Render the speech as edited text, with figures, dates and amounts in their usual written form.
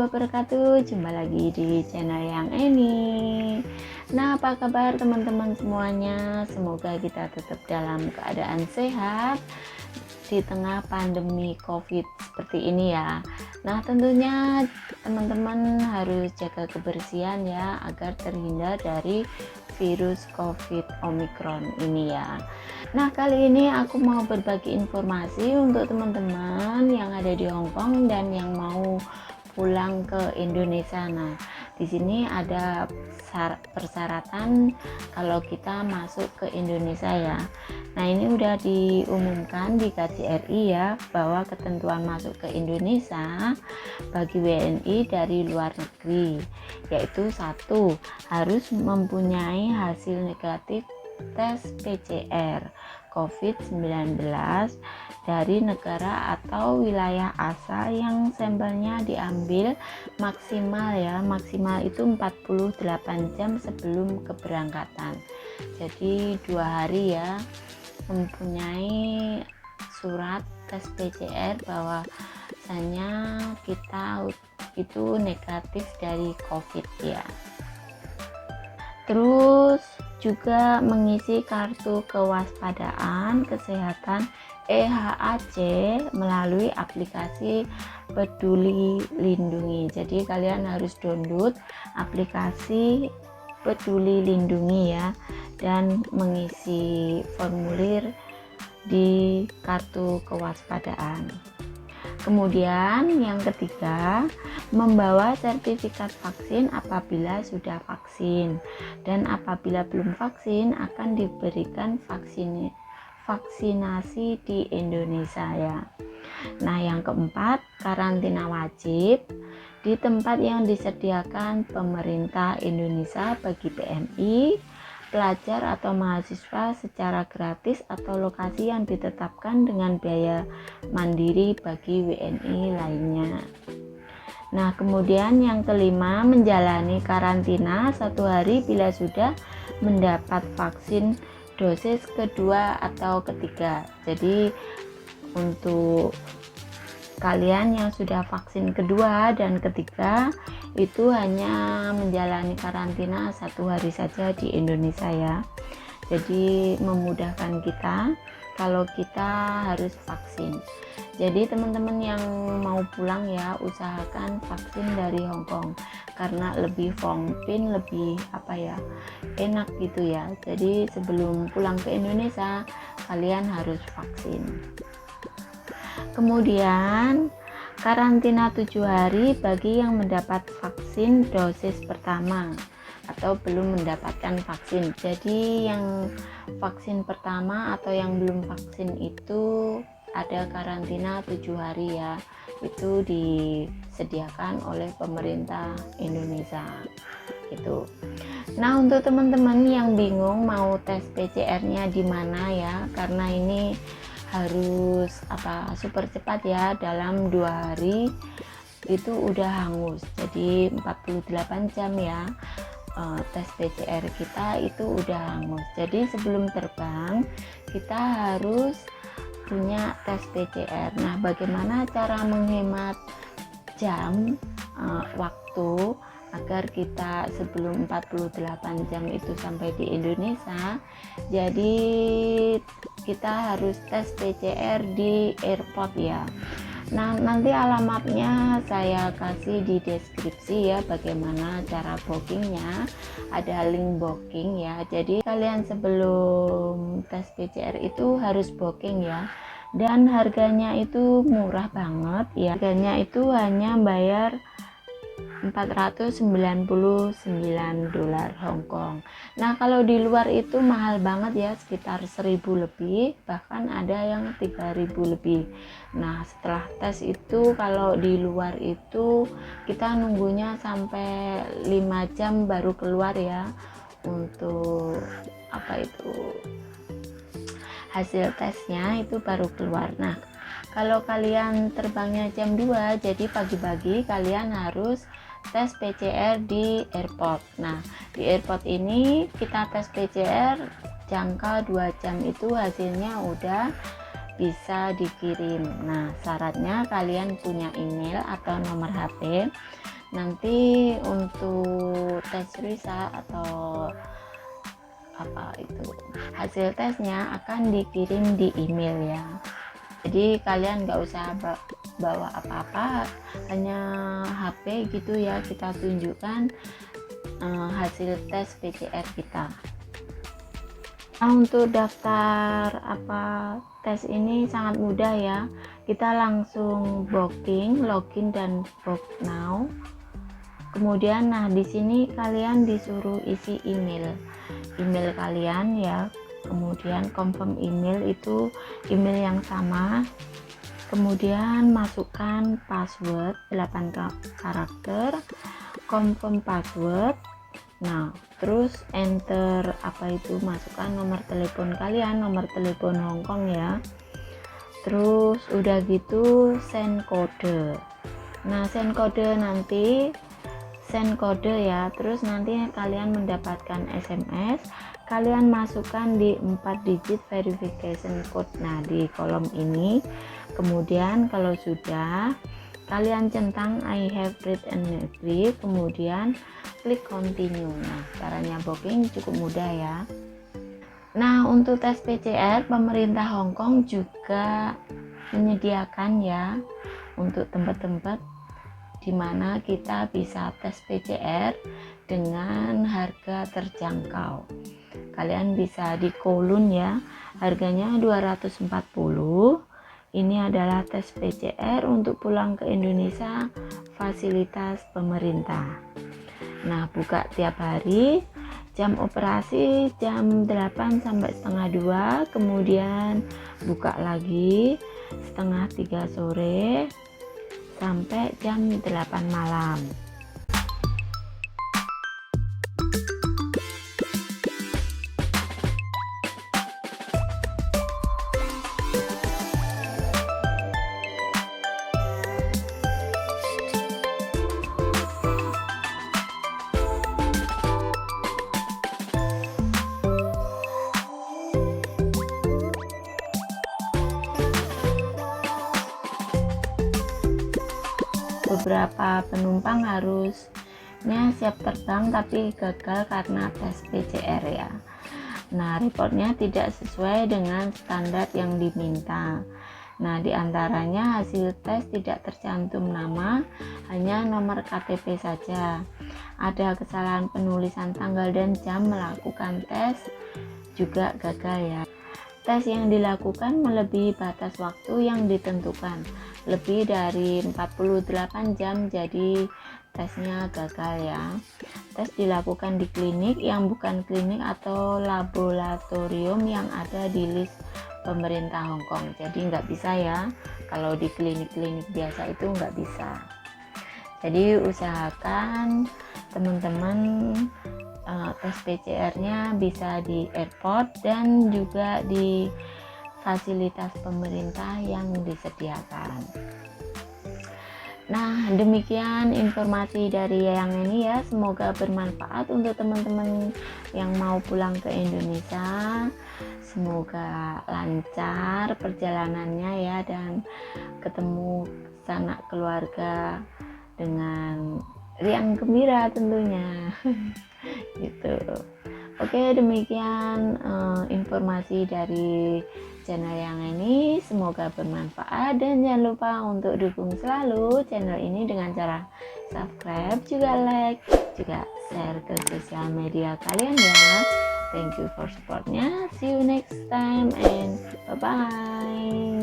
wabarakatuh. Jumpa lagi di channel yang ini. Nah, apa kabar teman-teman semuanya? Semoga kita tetap dalam keadaan sehat di tengah pandemi COVID seperti ini ya. Nah, tentunya teman-teman harus jaga kebersihan ya, agar terhindar dari virus COVID Omicron ini ya. Nah, kali ini aku mau berbagi informasi untuk teman-teman yang ada di Hong Kong dan yang mau pulang ke Indonesia. Nah, di sini ada persyaratan kalau kita masuk ke Indonesia ya. Nah, ini udah diumumkan di KJRI ya, bahwa ketentuan masuk ke Indonesia bagi WNI dari luar negeri, yaitu satu, harus mempunyai hasil negatif tes PCR COVID-19 dari negara atau wilayah asal yang sampelnya diambil maksimal itu 48 jam sebelum keberangkatan. Jadi 2 hari ya, mempunyai surat tes PCR bahwasanya kita itu negatif dari COVID ya. Terus juga mengisi kartu kewaspadaan kesehatan EHAC melalui aplikasi Peduli Lindungi. Jadi kalian harus download aplikasi Peduli Lindungi ya, dan mengisi formulir di kartu kewaspadaan. Kemudian yang ketiga, membawa sertifikat vaksin apabila sudah vaksin, dan apabila belum vaksin akan diberikan vaksinasi di Indonesia ya. Nah, yang keempat, karantina wajib di tempat yang disediakan pemerintah Indonesia bagi PMI, pelajar atau mahasiswa secara gratis, atau lokasi yang ditetapkan dengan biaya mandiri bagi WNI lainnya. Nah, kemudian yang kelima, menjalani karantina 1 hari bila sudah mendapat vaksin dosis kedua atau ketiga. Jadi untuk kalian yang sudah vaksin kedua dan ketiga itu hanya menjalani karantina 1 hari saja di Indonesia ya. Jadi memudahkan kita kalau kita harus vaksin. Jadi teman-teman yang mau pulang ya, usahakan vaksin dari Hong Kong karena lebih fongpin, lebih enak gitu ya. Jadi sebelum pulang ke Indonesia kalian harus vaksin. Kemudian karantina 7 hari bagi yang mendapat vaksin dosis pertama atau belum mendapatkan vaksin. Jadi yang vaksin pertama atau yang belum vaksin itu ada karantina 7 hari ya. Itu disediakan oleh pemerintah Indonesia gitu. Nah, untuk teman-teman yang bingung mau tes PCR-nya di mana ya, karena ini harus super cepat ya, dalam 2 hari itu udah hangus. Jadi 48 jam ya, tes PCR kita itu udah hangus. Jadi sebelum terbang kita harus punya tes PCR. Nah, bagaimana cara menghemat jam waktu agar kita sebelum 48 jam itu sampai di Indonesia? Jadi kita harus tes PCR di airport ya. Nah, nanti alamatnya saya kasih di deskripsi ya, bagaimana cara bookingnya. Ada link booking ya. Jadi kalian sebelum tes PCR itu harus booking ya. Dan harganya itu murah banget ya. Harganya itu hanya bayar $499 Hong Kong. Nah, kalau di luar itu mahal banget ya, sekitar 1.000 lebih, bahkan ada yang 3.000 lebih. Nah, setelah tes itu kalau di luar itu kita nunggunya sampai 5 jam baru keluar ya, untuk hasil tesnya itu baru keluar. Nah, kalau kalian terbangnya jam 2, jadi pagi-pagi kalian harus tes PCR di airport. Nah, di airport ini kita tes PCR jangka 2 jam itu hasilnya udah bisa dikirim. Nah, syaratnya kalian punya email atau nomor HP Nanti untuk tes result atau apa itu hasil tesnya akan dikirim di email ya. Jadi kalian nggak usah bawa apa-apa, hanya HP gitu ya, kita tunjukkan hasil tes PCR kita. Nah, untuk daftar tes ini sangat mudah ya. Kita langsung login dan book now. Kemudian di sini kalian disuruh isi email kalian ya. Kemudian confirm email, itu email yang sama. Kemudian masukkan password 8 karakter, confirm password. Nah, terus enter masukkan nomor telepon kalian, nomor telepon Hongkong ya. Terus udah gitu send kode. Nah, send kode ya. Terus nanti kalian mendapatkan SMS, kalian masukkan di 4 digit verification code di kolom ini. Kemudian kalau sudah, kalian centang I have read and agree, kemudian klik continue. Caranya booking cukup mudah ya. Untuk tes PCR, pemerintah Hongkong juga menyediakan ya untuk tempat-tempat di mana kita bisa tes PCR dengan harga terjangkau. Kalian bisa di Kowloon ya, harganya 240. Ini adalah tes PCR untuk pulang ke Indonesia, fasilitas pemerintah. Buka tiap hari, jam operasi jam 8 sampai setengah 2, kemudian buka lagi setengah 3 sore sampai jam 8 malam. Beberapa penumpang harusnya siap terbang tapi gagal karena tes PCR ya. Reportnya tidak sesuai dengan standar yang diminta. Di antaranya hasil tes tidak tercantum nama, hanya nomor KTP saja. Ada kesalahan penulisan tanggal dan jam melakukan tes juga gagal ya. Tes yang dilakukan melebihi batas waktu yang ditentukan, lebih dari 48 jam, jadi tesnya gagal ya. Tes dilakukan di klinik yang bukan klinik atau laboratorium yang ada di list pemerintah Hongkong, jadi nggak bisa ya. Kalau di klinik-klinik biasa itu nggak bisa. Jadi usahakan teman-teman tes PCR-nya bisa di airport dan juga di fasilitas pemerintah yang disediakan. Demikian informasi dari yang ini ya, semoga bermanfaat untuk teman-teman yang mau pulang ke Indonesia. Semoga lancar perjalanannya ya, dan ketemu sanak keluarga dengan riang gembira tentunya. Gitu. Oke, demikian informasi dari channel yang ini, semoga bermanfaat, dan jangan lupa untuk dukung selalu channel ini dengan cara subscribe, juga like, juga share ke sosial media kalian ya. Thank you for supportnya. See you next time and bye bye.